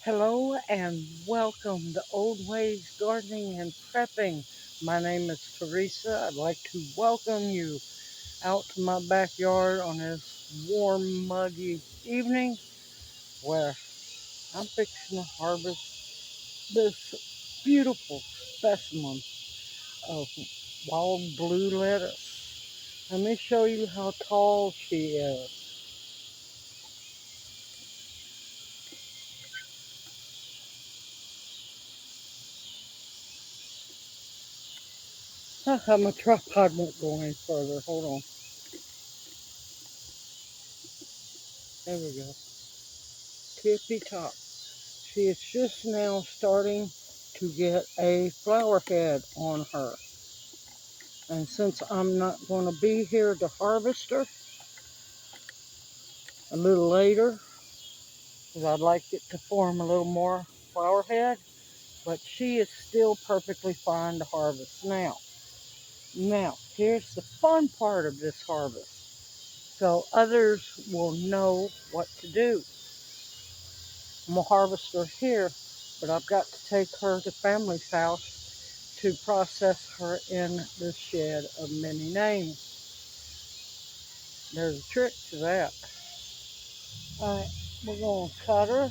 Hello and welcome to Old Ways Gardening and Prepping. My name is Teresa. I'd like to welcome you out to my backyard on this warm, muggy evening where I'm fixing to harvest this beautiful specimen of wild blue lettuce. Let me show you how tall she is. How come my tripod won't go any further? Hold on. There we go. Tippy top. She is just now starting to get a flower head on her. And since I'm not going to be here to harvest her a little later, because I'd like it to form a little more flower head, but she is still perfectly fine to harvest now. Now, here's the fun part of this harvest. So others will know what to do. I'm going to harvest her here, but I've got to take her to family's house to process her in the shed of many names. There's a trick to that. Alright, we're going to cut her.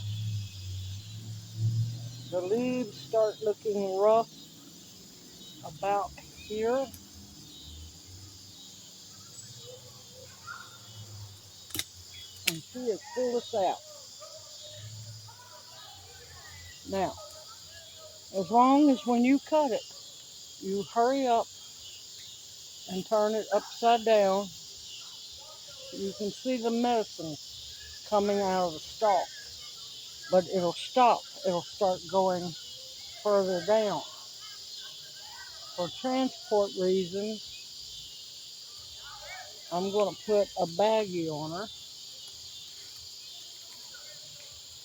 The leaves start looking rough about here. And she is full of sap. Now, as long as when you cut it, you hurry up and turn it upside down, you can see the medicine coming out of the stalk. But it'll stop. It'll start going further down. For transport reasons, I'm going to put a baggie on her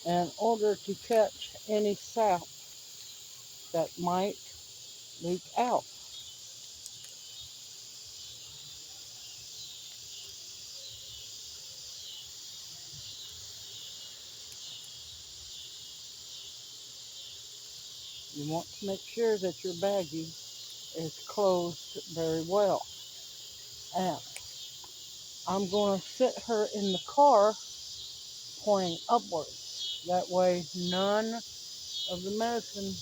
in order to catch any sap that might leak out. You want to make sure that your baggie is closed very well. And I'm going to sit her in the car pointing upwards. That way none of the medicine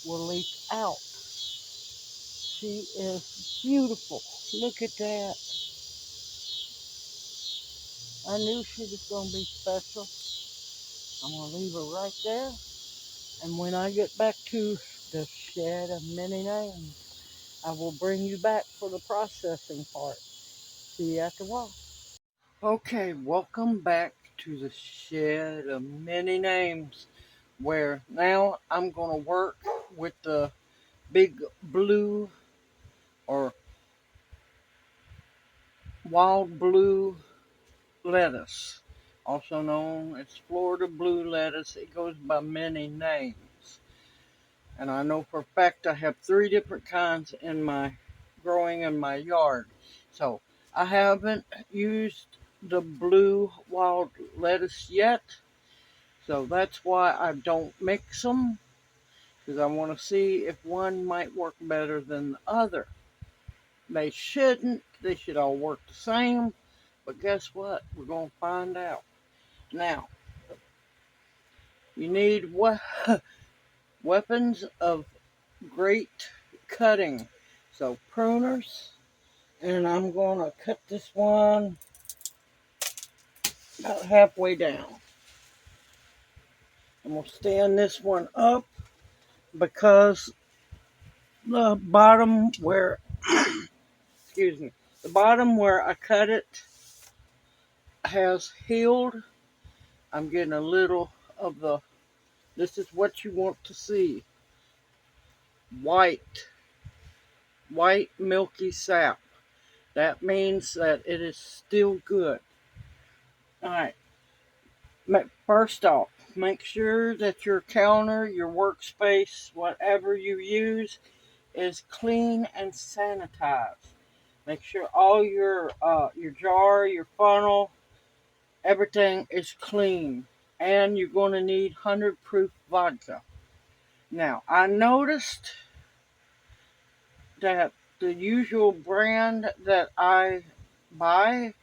will leak out. She is beautiful. Look at that. I knew she was going to be special. I'm going to leave her right there. And when I get back to the shed of many names, I will bring you back for the processing part. See you after a while. Okay, welcome back to the shed of many names, where now I'm going to work with the big blue or wild blue lettuce, also known as Florida blue lettuce. It goes by many names. And I know for a fact I have 3 different kinds growing in my yard. So I haven't used the blue wild lettuce yet. So that's why I don't mix them, because I want to see if one might work better than the other. They shouldn't. They should all work the same. But guess what? We're going to find out. Now, you need weapons of great cutting. So pruners, and I'm going to cut this one about halfway down. I'm going to stand this one up because the bottom where, excuse me, the bottom where I cut it has healed. I'm getting a little of this is what you want to see. White milky sap. That means that it is still good. Alright, first off, make sure that your counter, your workspace, whatever you use, is clean and sanitized. Make sure all your jar, your funnel, everything is clean and you're going to need 100 proof vodka. Now, I noticed that the usual brand that I buy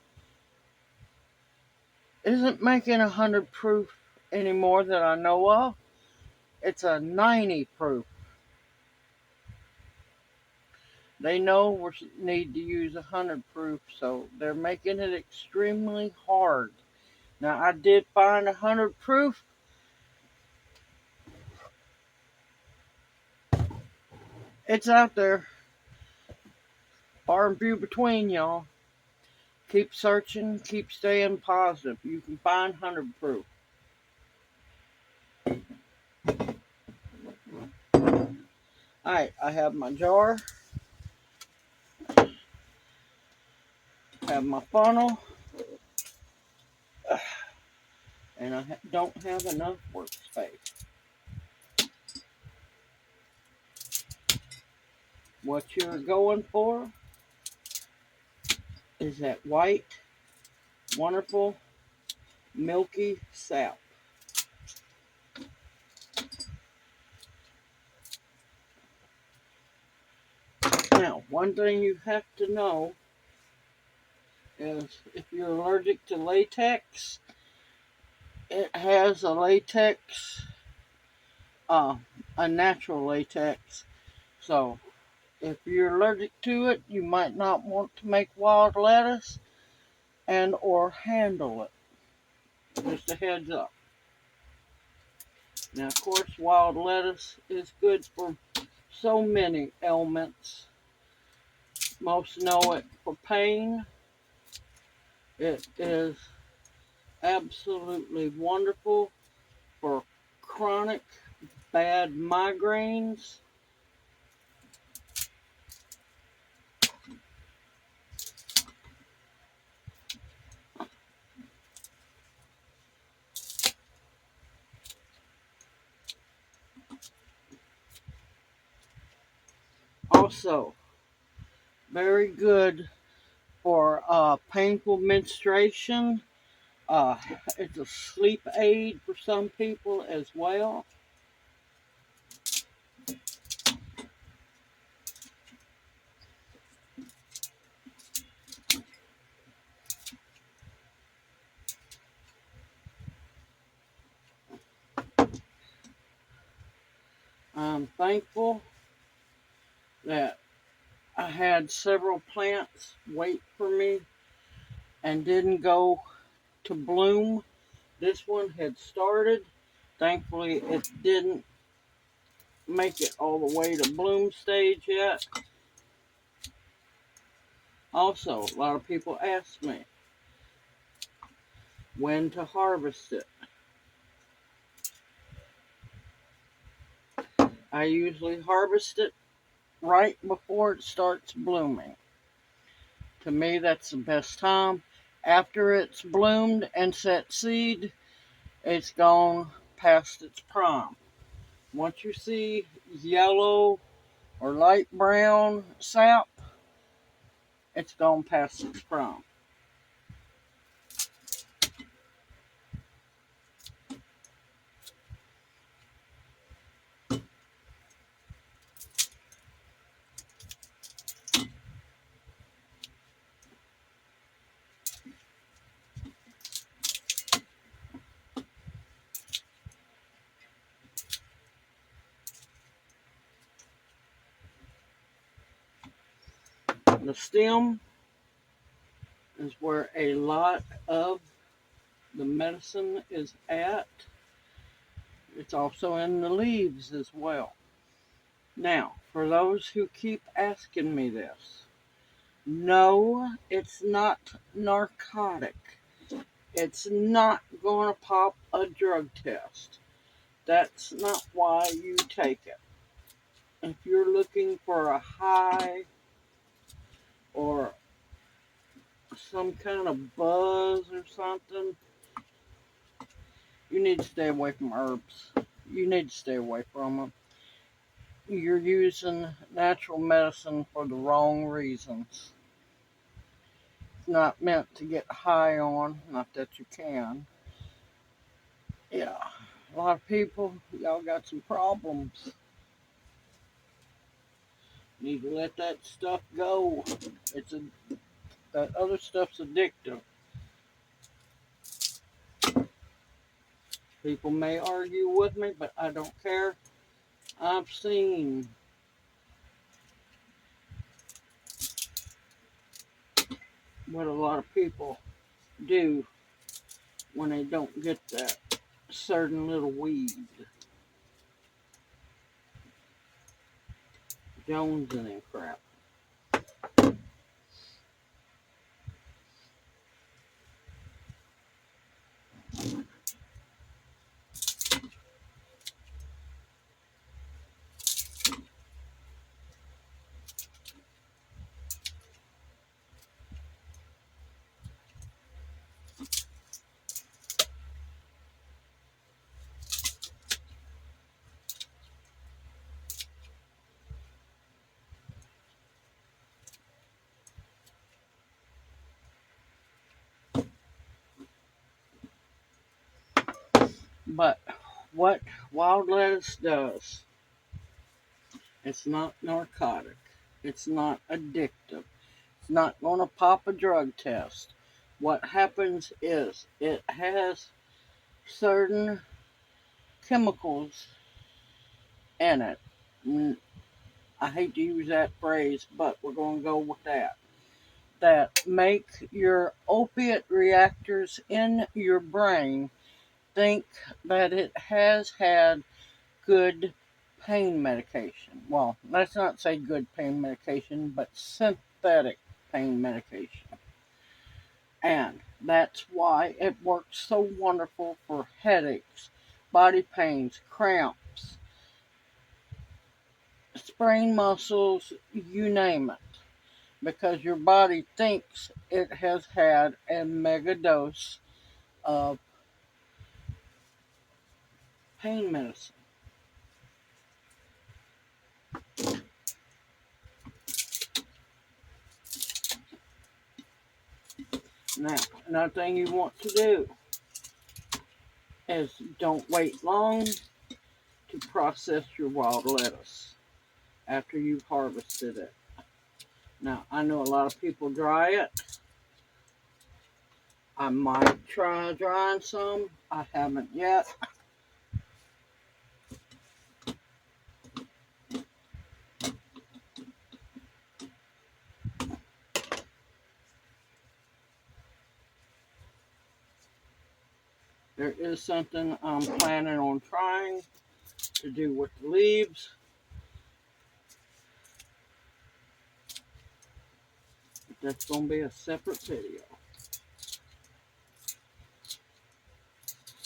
isn't making 100 proof anymore that I know of. It's a 90 proof. They know we need to use 100 proof, so they're making it extremely hard. Now, I did find 100 proof. It's out there. Far and few between, y'all. Keep searching, keep staying positive. You can find 100 proof. Alright, I have my jar. I have my funnel. And I don't have enough workspace. What you're going for is that white, wonderful, milky sap. Now, one thing you have to know is if you're allergic to latex, it has a latex, a natural latex. So, if you're allergic to it, you might not want to make wild lettuce and or handle it. Just a heads up. Now, of course, wild lettuce is good for so many ailments. Most know it for pain. It is absolutely wonderful for chronic bad migraines. Also, very good for painful menstruation. It's a sleep aid for some people as well. I'm thankful that I had several plants wait for me and didn't go to bloom. This one had started. Thankfully, it didn't make it all the way to bloom stage yet. Also, a lot of people ask me when to harvest it. I usually harvest it right before it starts blooming. To me, that's the best time. After it's bloomed and set seed, it's gone past its prime. Once you see yellow or light brown sap, it's gone past its prime. The stem is where a lot of the medicine is at. It's also in the leaves as well. Now, for those who keep asking me this, no, it's not narcotic. It's not going to pop a drug test. That's not why you take it. If you're looking for a high or some kind of buzz or something, you need to stay away from herbs. You need to stay away from them. You're using natural medicine for the wrong reasons. It's not meant to get high on, not that you can. Yeah, a lot of people, y'all got some problems. Need to let that stuff go. It's a That other stuff's addictive. People may argue with me, but I don't care. I've seen what a lot of people do when they don't get that certain little weed. Jones and crap. But what wild lettuce does, it's not narcotic. It's not addictive. It's not going to pop a drug test. What happens is it has certain chemicals in it. I hate to use that phrase, but we're going to go with that. That make your opiate reactors in your brain think that it has had good pain medication. Well, let's not say good pain medication, but synthetic pain medication. And that's why it works so wonderful for headaches, body pains, cramps, sprained muscles, you name it. Because your body thinks it has had a mega dose of pain medicine. Now, another thing you want to do is don't wait long to process your wild lettuce after you've harvested it. Now, I know a lot of people dry it. I might try drying some. I haven't yet. There is something I'm planning on trying to do with the leaves. That's going to be a separate video.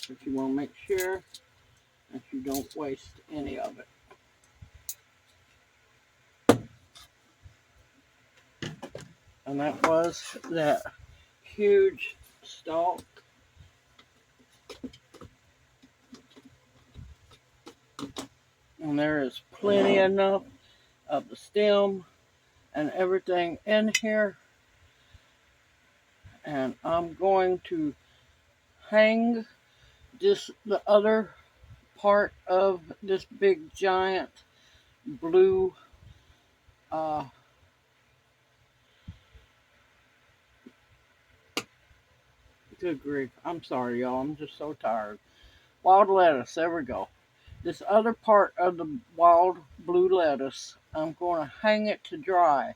But you want to make sure that you don't waste any of it. And that was that huge stalk. And there is plenty enough of the stem and everything in here. And I'm going to hang the other part of this big giant blue good grief, I'm sorry y'all, I'm just so tired. Wild lettuce, there we go. This other part of the wild blue lettuce, I'm going to hang it to dry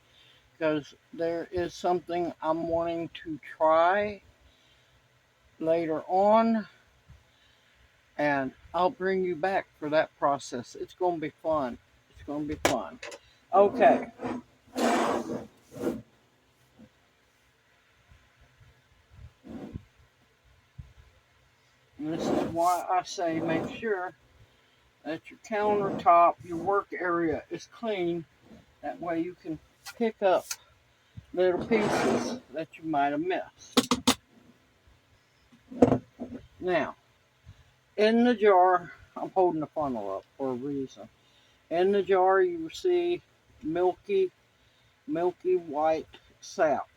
because there is something I'm wanting to try later on, and I'll bring you back for that process. It's going to be fun. It's going to be fun. Okay. And this is why I say make sure that your countertop, your work area is clean. That way you can pick up little pieces that you might have missed. Now, in the jar, I'm holding the funnel up for a reason. In the jar, you will see milky white sap.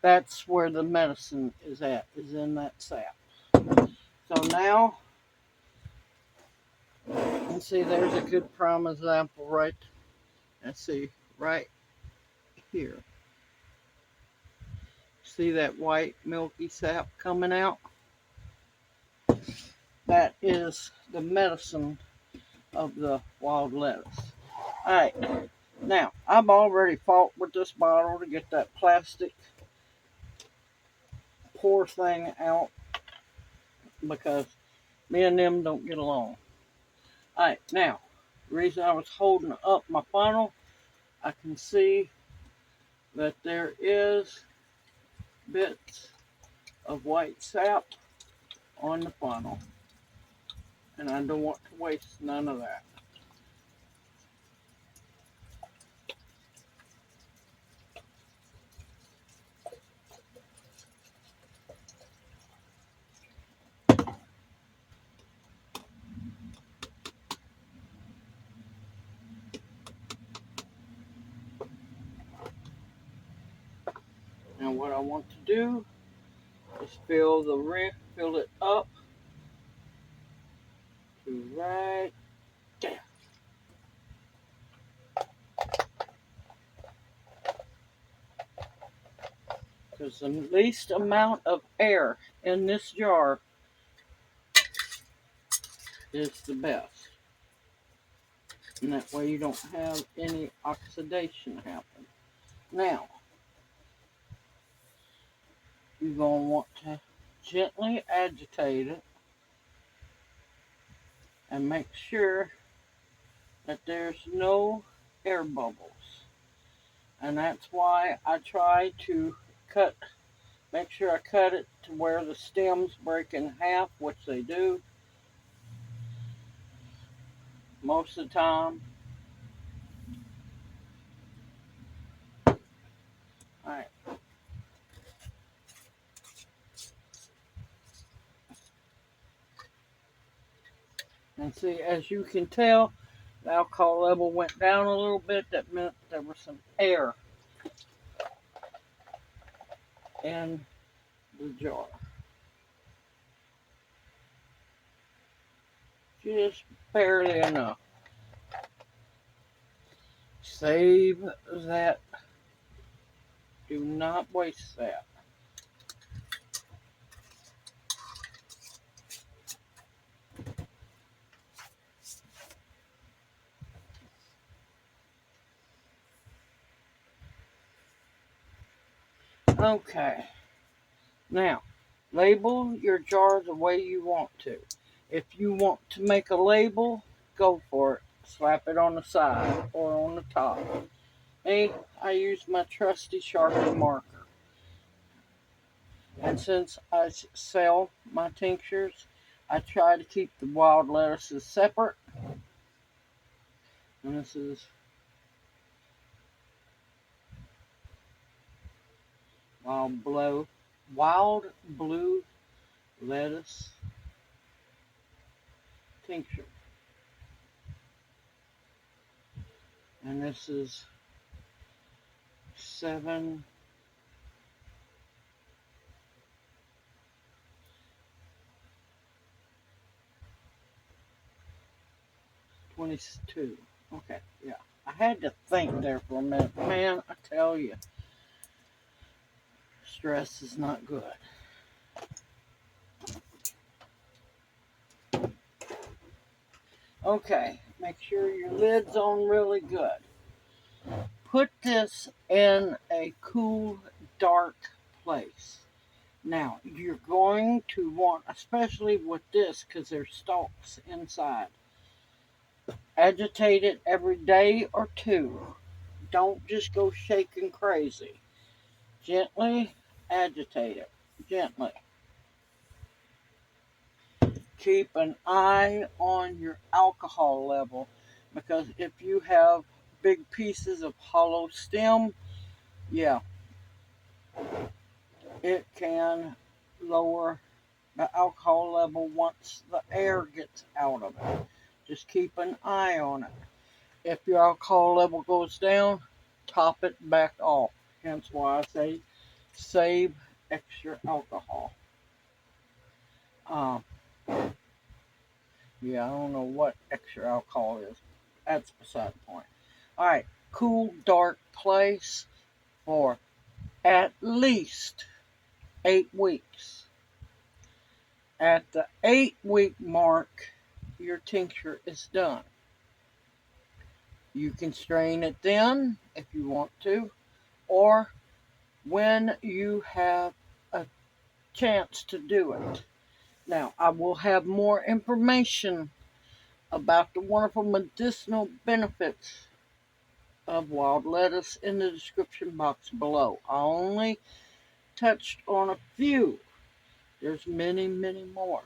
That's where the medicine is at, is in that sap. So now And see, there's a good prime example right. Let's see, right here. See that white milky sap coming out? That is the medicine of the wild lettuce. Alright, now I've already fought with this bottle to get that plastic pour thing out because me and them don't get along. Alright, now, the reason I was holding up my funnel, I can see that there is bits of white sap on the funnel, and I don't want to waste none of that. Now what I want to do is fill it up to right there. Because the least amount of air in this jar is the best. And that way you don't have any oxidation happen. Now, you're going to want to gently agitate it and make sure that there's no air bubbles. And that's why I try to make sure I cut it to where the stems break in half, which they do most of the time. Alright. And see, as you can tell, the alcohol level went down a little bit. That meant there was some air in the jar. Just barely enough. Save that. Do not waste that. Okay. Now, label your jar the way you want to. If you want to make a label, go for it. Slap it on the side or on the top. Me, I use my trusty Sharpie marker. And since I sell my tinctures, I try to keep the wild lettuces separate. And this is wild blue lettuce tincture. And this is 7 22. Okay, yeah. I had to think there for a minute. Man, I tell you, stress is not good. Okay, make sure your lid's on really good. Put this in a cool, dark place. Now, you're going to want, especially with this, because there's stalks inside, agitate it every day or two. Don't just go shaking crazy. Gently agitate it. Gently. Keep an eye on your alcohol level, because if you have big pieces of hollow stem, yeah, it can lower the alcohol level once the air gets out of it. Just keep an eye on it. If your alcohol level goes down, top it back off. Hence why I say save extra alcohol. Yeah, I don't know what extra alcohol is. That's beside the point. All right, cool, dark place for at least 8 weeks. At the 8 week mark, your tincture is done. You can strain it then if you want to, or when you have a chance to do it. Now, I will have more information about the wonderful medicinal benefits of wild lettuce in the description box below. I only touched on a few. There's many, many more.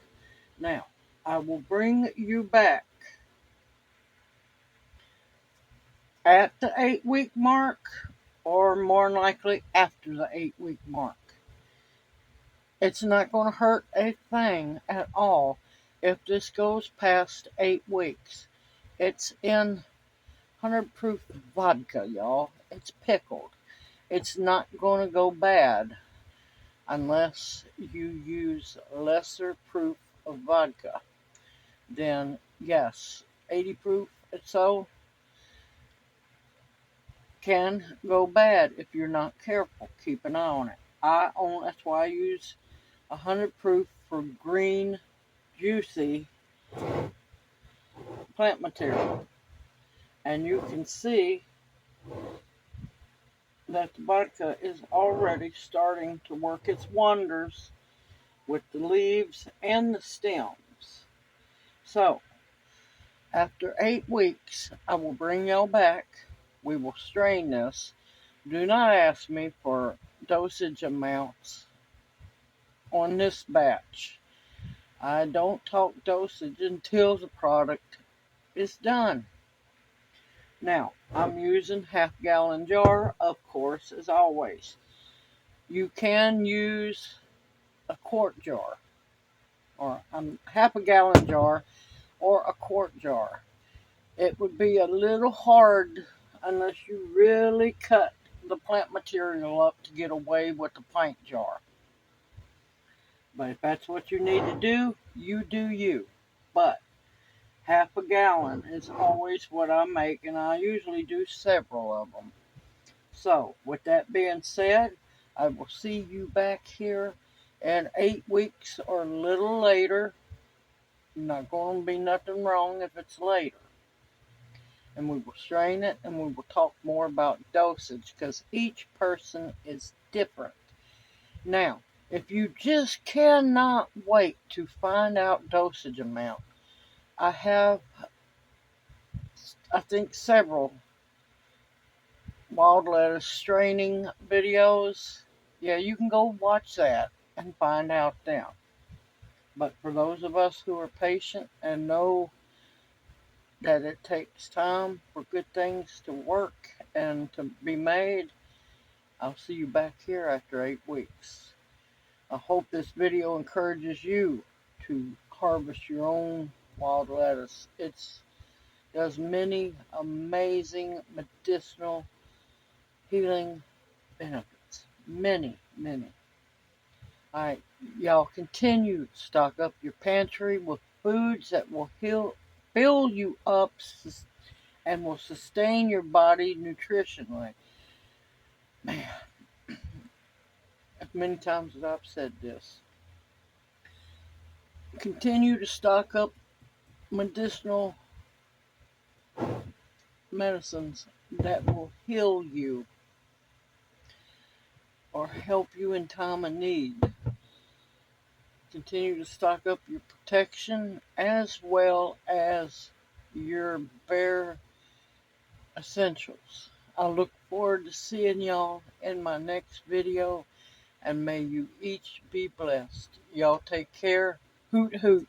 Now, I will bring you back at the 8 week mark, or more likely after the 8 week mark. It's not going to hurt a thing at all if this goes past 8 weeks. It's in 100 proof vodka, y'all. It's pickled. It's not going to go bad unless you use lesser proof of vodka. Then, yes, 80 proof and so can go bad if you're not careful. Keep an eye on it. That's why I use 100 proof for green, juicy plant material. And you can see that the vodka is already starting to work its wonders with the leaves and the stems. So, after 8 weeks, I will bring y'all back. We will strain this. Do not ask me for dosage amounts on this batch. I don't talk dosage until the product is done. Now, I'm using half-gallon jar, of course, as always. You can use a quart jar, or half a gallon jar, or a quart jar. It would be a little hard unless you really cut the plant material up to get away with the pint jar. But if that's what you need to do, you do you. But half a gallon is always what I make, and I usually do several of them. So, with that being said, I will see you back here in 8 weeks or a little later. Not going to be nothing wrong if it's later. And we will strain it, and we will talk more about dosage because each person is different. Now, if you just cannot wait to find out dosage amount, I have, I think, several wild lettuce straining videos. Yeah, you can go watch that and find out them. But for those of us who are patient and know that it takes time for good things to work and to be made, I'll see you back here after 8 weeks. I hope this video encourages you to harvest your own wild lettuce. It does many amazing medicinal healing benefits. Many, many. Alright, y'all continue to stock up your pantry with foods that will fill you up and will sustain your body nutritionally. Man, as many times as I've said this. Continue to stock up medicinal medicines that will heal you or help you in time of need. Continue to stock up your protection as well as your bare essentials. I look forward to seeing y'all in my next video, and may you each be blessed. Y'all take care. Hoot hoot.